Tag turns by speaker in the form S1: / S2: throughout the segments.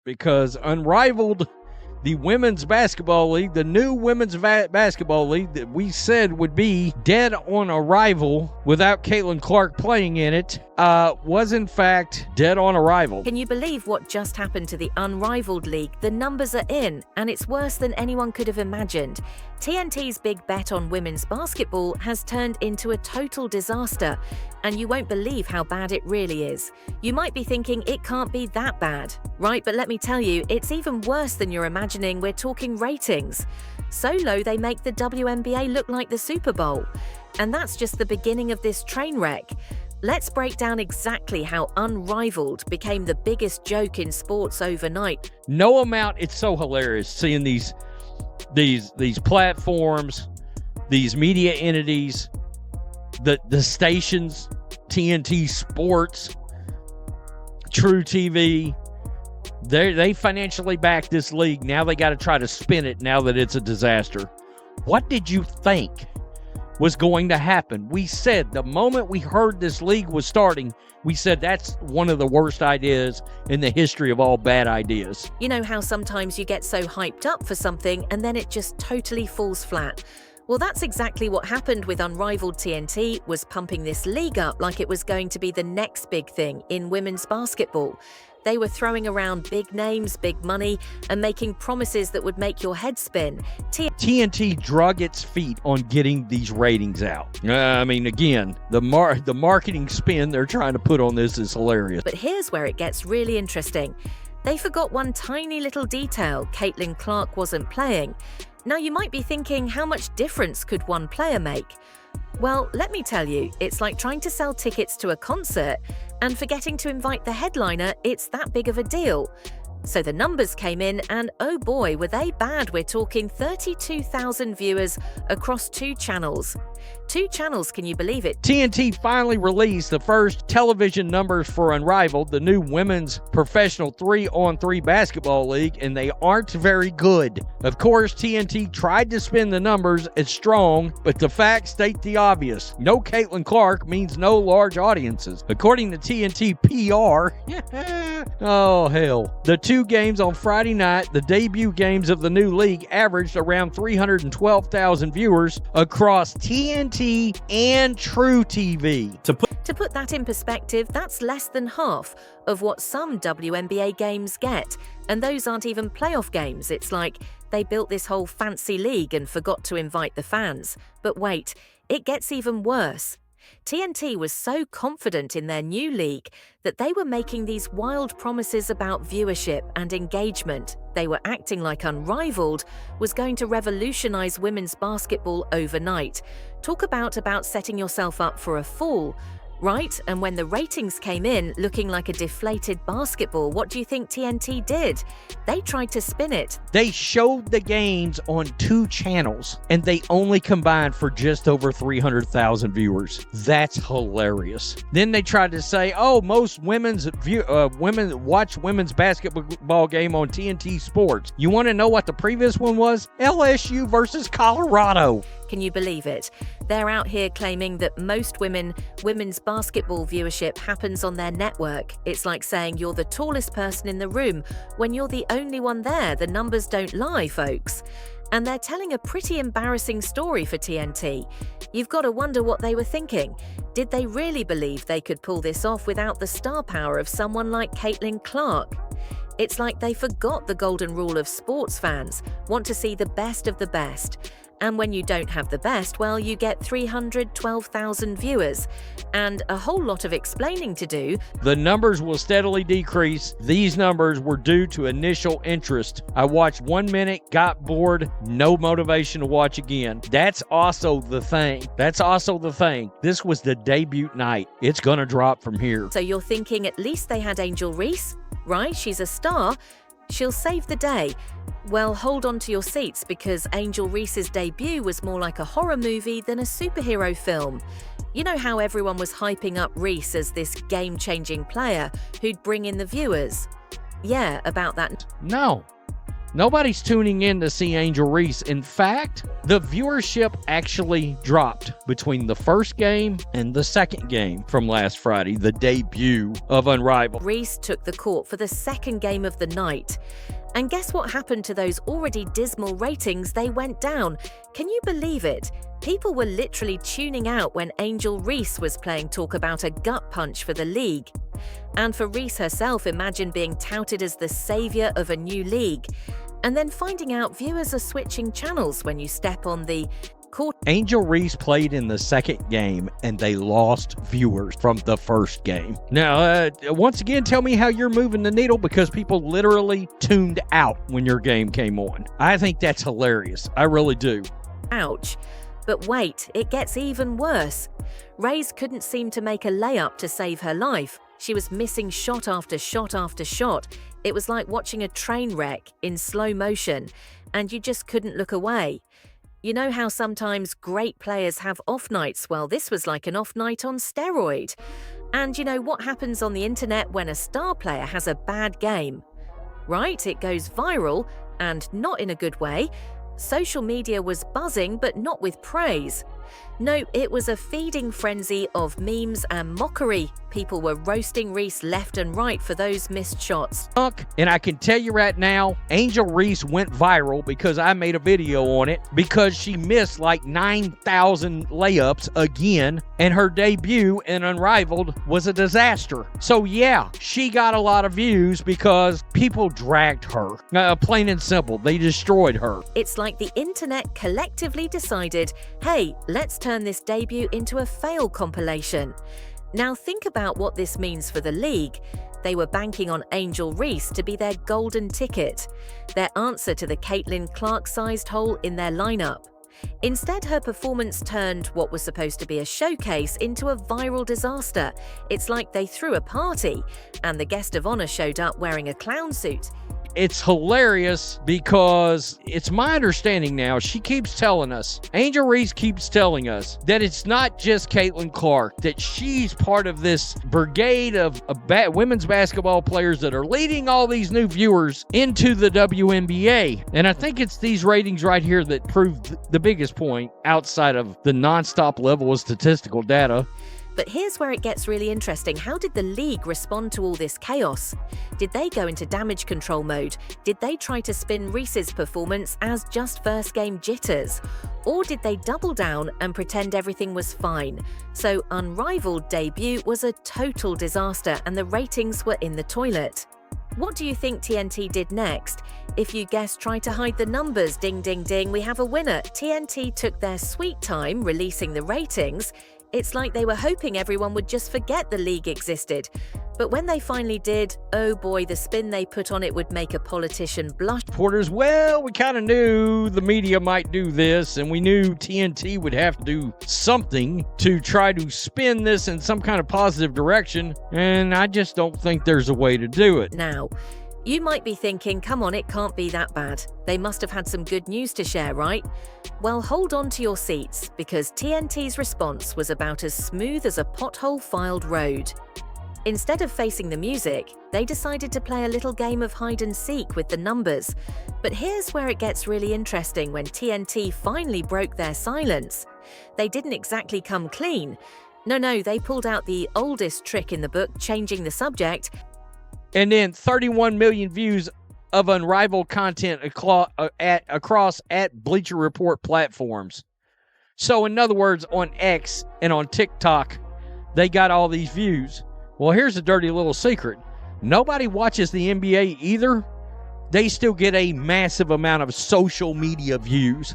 S1: because Unrivaled, the women's basketball league, the new women's basketball league that we said would be dead on arrival without Caitlyn Clark playing in it, was in fact dead on arrival.
S2: Can you believe what just happened to the Unrivaled league? The numbers are in, and it's worse than anyone could have imagined. TNT's big bet on women's basketball has turned into a total disaster, and you won't believe how bad it really is. You might be thinking it can't be that bad, right? But let me tell you, it's even worse than you're imagining. We're talking ratings. So low they make the WNBA look like the Super Bowl. And that's just the beginning of this train wreck. Let's break down exactly how Unrivaled became the biggest joke in sports overnight.
S1: No amount, it's so hilarious seeing these platforms, these media entities, the stations, TNT Sports, True TV, they financially back this league. Now they got to try to spin it now that it's a disaster. What did you think was going to happen? We said the moment we heard this league was starting, we said that's one of the worst ideas in the history of all bad ideas.
S2: You know how sometimes you get so hyped up for something and then it just totally falls flat? Well, that's exactly what happened with Unrivaled. TNT was pumping this league up like it was going to be the next big thing in women's basketball. They were throwing around big names, big money, and making promises that would make your head spin.
S1: TNT drug its feet on getting these ratings out. I mean, again, the marketing spin they're trying to put on this is hilarious.
S2: But here's where it gets really interesting. They forgot one tiny little detail. Caitlyn Clark wasn't playing. Now, you might be thinking, how much difference could one player make? Well, let me tell you, it's like trying to sell tickets to a concert and forgetting to invite the headliner. It's that big of a deal. So the numbers came in, and oh boy, were they bad. We're talking 32,000 viewers across 2 channels. 2 channels, can you believe it?
S1: TNT finally released the first television numbers for Unrivaled, the new women's professional 3-on-3 basketball league, and they aren't very good. Of course, TNT tried to spin the numbers as strong, but the facts state the obvious. No Caitlyn Clark means no large audiences. According to TNT PR, oh hell, the 2 games on Friday night, the debut games of the new league, averaged around 312,000 viewers across TNT and True TV.
S2: To put that in perspective, that's less than half of what some WNBA games get. And those aren't even playoff games. It's like they built this whole fancy league and forgot to invite the fans. But wait, it gets even worse. TNT was so confident in their new league that they were making these wild promises about viewership and engagement. They were acting like Unrivaled was going to revolutionize women's basketball overnight. Talk about setting yourself up for a fall, right? And when the ratings came in looking like a deflated basketball, what do you think TNT did? They tried to spin it.
S1: They showed the games on 2 channels, and they only combined for just over 300,000 viewers. That's hilarious. Then they tried to say, oh, most women watch women's basketball game on TNT Sports. You want to know what the previous one was? LSU versus Colorado.
S2: Can you believe it? They're out here claiming that most women's basketball viewership happens on their network. It's like saying you're the tallest person in the room when you're the only one there. The numbers don't lie, folks. And they're telling a pretty embarrassing story for TNT. You've got to wonder what they were thinking. Did they really believe they could pull this off without the star power of someone like Caitlyn Clark? It's like they forgot the golden rule of sports fans want to see the best of the best. And when you don't have the best, well, you get 312,000 viewers and a whole lot of explaining to do.
S1: The numbers will steadily decrease. These numbers were due to initial interest. I watched 1 minute, got bored, no motivation to watch again. That's also the thing. This was the debut night. It's going to drop from here.
S2: So you're thinking at least they had Angel Reese, right? She's a star. She'll save the day. Well, hold on to your seats, because Angel Reese's debut was more like a horror movie than a superhero film. You know how everyone was hyping up Reese as this game-changing player who'd bring in the viewers? Yeah, about that.
S1: No, Nobody's tuning in to see Angel Reese. In fact, the viewership actually dropped between the first game and the second game from last Friday, the debut of Unrivaled.
S2: Reese took the court for the second game of the night. And guess what happened to those already dismal ratings? They went down. Can you believe it? People were literally tuning out when Angel Reese was playing talk about a gut punch for the league. And for Reese herself, imagine being touted as the savior of a new league, and then finding out viewers are switching channels when you step on the court.
S1: Angel Reese played in the second game, and they lost viewers from the first game. Now, once again, tell me how you're moving the needle, because people literally tuned out when your game came on. I think that's hilarious. I really do.
S2: Ouch. But wait, it gets even worse. Reese couldn't seem to make a layup to save her life. She was missing shot after shot after shot. It was like watching a train wreck in slow motion, and you just couldn't look away. You know how sometimes great players have off nights? Well, this was like an off night on steroid. And you know what happens on the internet when a star player has a bad game? Right, it goes viral, and not in a good way. Social media was buzzing, but not with praise. No, it was a feeding frenzy of memes and mockery. People were roasting Reese left and right for those missed shots.
S1: And I can tell you right now, Angel Reese went viral because I made a video on it, because she missed like 9,000 layups again, and her debut in Unrivaled was a disaster. So yeah, she got a lot of views because people dragged her. Plain and simple, they destroyed her.
S2: It's like the internet collectively decided, hey, let's turn this debut into a fail compilation. Now think about what this means for the league. They were banking on Angel Reese to be their golden ticket, their answer to the Caitlyn Clark-sized hole in their lineup. Instead, her performance turned what was supposed to be a showcase into a viral disaster. It's like they threw a party, and the guest of honor showed up wearing a clown suit.
S1: It's hilarious because it's my understanding now, she keeps telling us, Angel Reese keeps telling us that it's not just Caitlyn Clark, that she's part of this brigade of women's basketball players that are leading all these new viewers into the WNBA. And I think it's these ratings right here that prove the biggest point outside of the nonstop level of statistical data.
S2: But here's where it gets really interesting. How did the league respond to all this chaos? Did they go into damage control mode? Did they try to spin Reese's performance as just first game jitters? Or did they double down and pretend everything was fine? So Unrivaled debut was a total disaster and the ratings were in the toilet. What do you think TNT did next? If you guessed try to hide the numbers, ding ding ding, we have a winner. TNT took their sweet time releasing the ratings. It's like they were hoping everyone would just forget the league existed. But when they finally did, oh boy, the spin they put on it would make a politician blush.
S1: Reporters, well, we kind of knew the media might do this, and we knew TNT would have to do something to try to spin this in some kind of positive direction, and I just don't think there's a way to do it.
S2: Now, you might be thinking, come on, it can't be that bad. They must have had some good news to share, right? Well, hold on to your seats, because TNT's response was about as smooth as a pothole-filed road. Instead of facing the music, they decided to play a little game of hide-and-seek with the numbers. But here's where it gets really interesting when TNT finally broke their silence. They didn't exactly come clean. No, they pulled out the oldest trick in the book, changing the subject.
S1: And then 31 million views of Unrivaled content across at Bleacher Report platforms. So in other words, on X and on TikTok, they got all these views. Well, here's a dirty little secret. Nobody watches the NBA either. They still get a massive amount of social media views.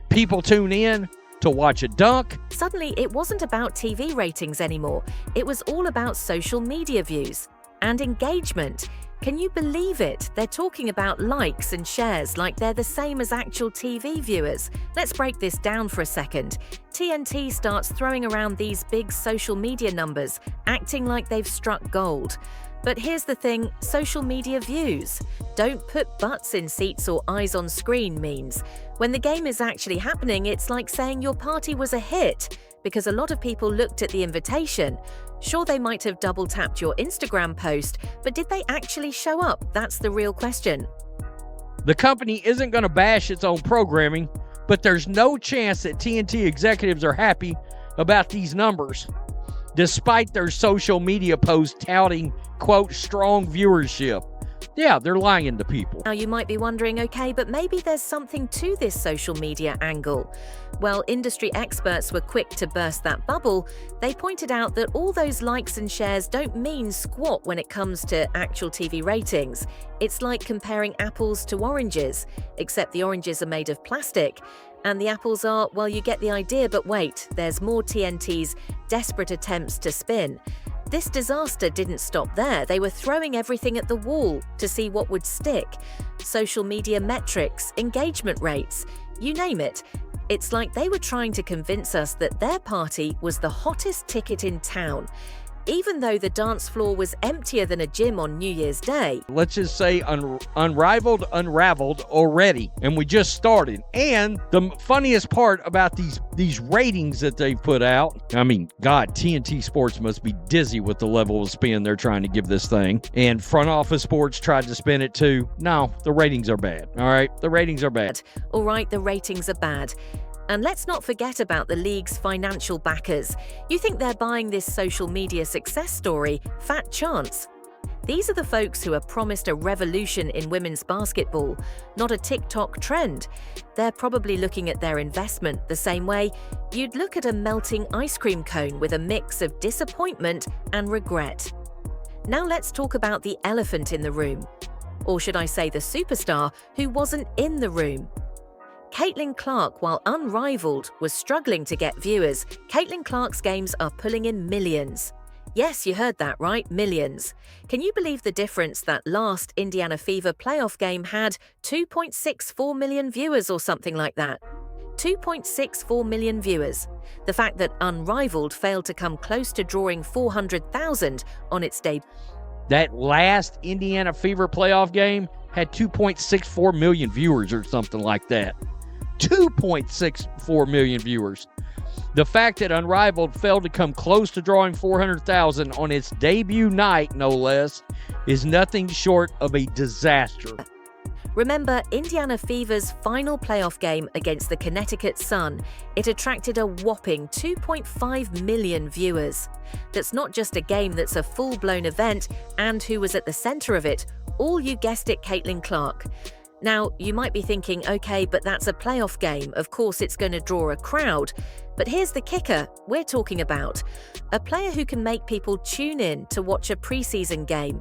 S1: People tune in to watch a dunk.
S2: Suddenly, it wasn't about TV ratings anymore. It was all about social media views and engagement. Can you believe it? They're talking about likes and shares like they're the same as actual TV viewers. Let's break this down for a second. TNT starts throwing around these big social media numbers, acting like they've struck gold. But here's the thing, social media views. Don't put butts in seats or eyes on screen memes. When the game is actually happening, it's like saying your party was a hit, because a lot of people looked at the invitation. Sure, they might have double-tapped your Instagram post, but did they actually show up? That's the real question.
S1: The company isn't going to bash its own programming, but there's no chance that TNT executives are happy about these numbers, despite their social media posts touting, quote, strong viewership. Yeah, they're lying to people.
S2: Now you might be wondering, okay, but maybe there's something to this social media angle. Well, industry experts were quick to burst that bubble. They pointed out that all those likes and shares don't mean squat when it comes to actual TV ratings. It's like comparing apples to oranges, except the oranges are made of plastic. And the apples are, well, you get the idea, but wait, there's more TNT's desperate attempts to spin. This disaster didn't stop there. They were throwing everything at the wall to see what would stick. Social media metrics, engagement rates, you name it. It's like they were trying to convince us that their party was the hottest ticket in town, even though the dance floor was emptier than a gym on New Year's Day.
S1: Let's just say Unrivaled, unraveled already, and we just started. And the funniest part about these ratings that they've put out, I mean, God, TNT Sports must be dizzy with the level of spin they're trying to give this thing. And Front Office Sports tried to spin it too. No, the ratings are bad. All right, the ratings are bad.
S2: All right, the ratings are bad. And let's not forget about the league's financial backers. You think they're buying this social media success story? Fat chance. These are the folks who are promised a revolution in women's basketball, not a TikTok trend. They're probably looking at their investment the same way you'd look at a melting ice cream cone with a mix of disappointment and regret. Now let's talk about the elephant in the room. Or should I say the superstar who wasn't in the room? Caitlyn Clark, while Unrivaled was struggling to get viewers, Caitlyn Clark's games are pulling in millions. Yes, you heard that right, millions. Can you believe the difference that last Indiana Fever playoff game had 2.64 million viewers or something like that? 2.64 million viewers. The fact that Unrivaled failed to come close to drawing 400,000 on its debut.
S1: That last Indiana Fever playoff game had 2.64 million viewers or something like that. 2.64 million viewers. The fact that Unrivaled failed to come close to drawing 400,000 on its debut night, no less, is nothing short of a disaster.
S2: Remember Indiana Fever's final playoff game against the Connecticut Sun? It attracted a whopping 2.5 million viewers. That's not just a game, that's a full-blown event, and who was at the center of it? All you guessed it, Caitlyn Clark. Now, you might be thinking, okay, but that's a playoff game. Of course, it's going to draw a crowd. But here's the kicker we're talking about. A player who can make people tune in to watch a preseason game.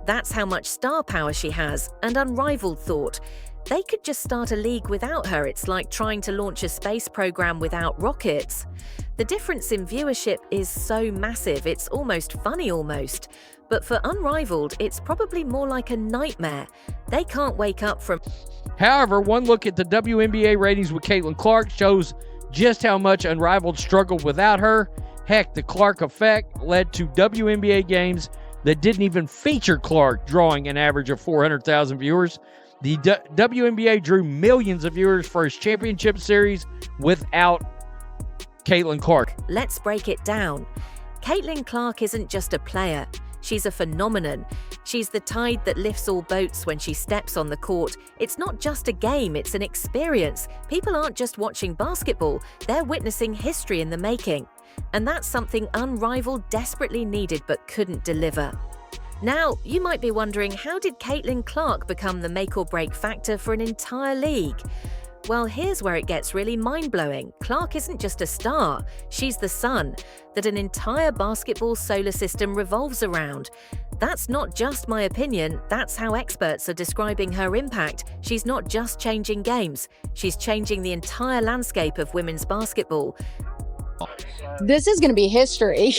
S2: That's how much star power she has, and Unrivaled thought they could just start a league without her. It's like trying to launch a space program without rockets. The difference in viewership is so massive, it's almost funny almost. But for Unrivaled, it's probably more like a nightmare. They can't wake up from.
S1: However, one look at the WNBA ratings with Caitlyn Clark shows just how much Unrivaled struggled without her. Heck, the Clark effect led to WNBA games that didn't even feature Clark drawing an average of 400,000 viewers. The WNBA drew millions of viewers for its championship series without Caitlyn Clark.
S2: Let's break it down. Caitlyn Clark isn't just a player. She's a phenomenon. She's the tide that lifts all boats when she steps on the court. It's not just a game, it's an experience. People aren't just watching basketball, they're witnessing history in the making. And that's something Unrivaled desperately needed but couldn't deliver. Now, you might be wondering, how did Caitlyn Clark become the make or break factor for an entire league? Well, here's where it gets really mind-blowing. Clark isn't just a star, she's the sun that an entire basketball solar system revolves around. That's not just my opinion, that's how experts are describing her impact. She's not just changing games, she's changing the entire landscape of women's basketball.
S3: This is going to be history.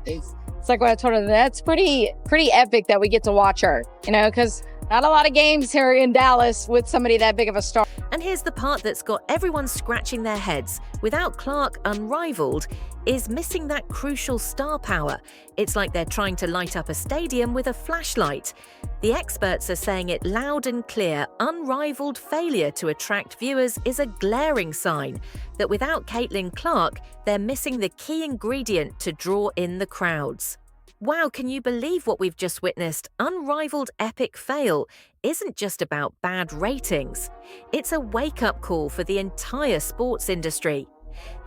S3: It's like what I told her, that's pretty epic that we get to watch her, because not a lot of games here in Dallas with somebody that big of a star.
S2: And here's the part that's got everyone scratching their heads. Without Clark, Unrivaled is missing that crucial star power. It's like they're trying to light up a stadium with a flashlight. The experts are saying it loud and clear. Unrivaled failure to attract viewers is a glaring sign that without Caitlyn Clark, they're missing the key ingredient to draw in the crowds. Wow, can you believe what we've just witnessed? Unrivaled epic fail isn't just about bad ratings. It's a wake-up call for the entire sports industry.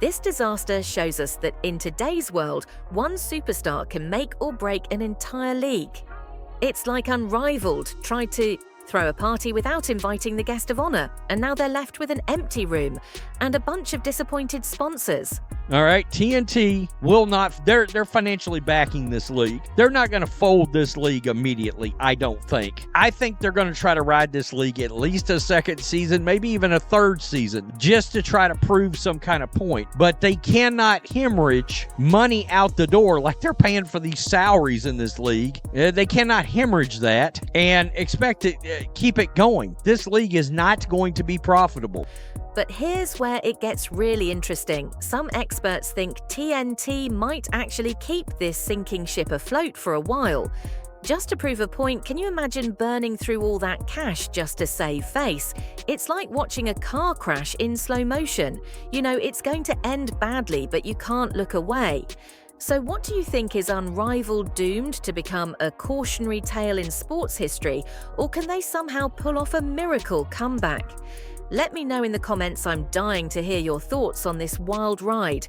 S2: This disaster shows us that in today's world, one superstar can make or break an entire league. It's like Unrivaled tried to throw a party without inviting the guest of honor, and now they're left with an empty room and a bunch of disappointed sponsors.
S1: All right, TNT will not, they're financially backing this league. They're not going to fold this league immediately, I don't think. I think they're going to try to ride this league at least a second season, maybe even a third season, just to try to prove some kind of point. But they cannot hemorrhage money out the door like they're paying for these salaries in this league. They cannot hemorrhage that and expect to keep it going. This league is not going to be profitable.
S2: But here's where it gets really interesting. Some experts think TNT might actually keep this sinking ship afloat for a while. Just to prove a point, can you imagine burning through all that cash just to save face? It's like watching a car crash in slow motion. You know, it's going to end badly, but you can't look away. So what do you think? Is Unrivaled doomed to become a cautionary tale in sports history, or can they somehow pull off a miracle comeback? Let me know in the comments. I'm dying to hear your thoughts on this wild ride.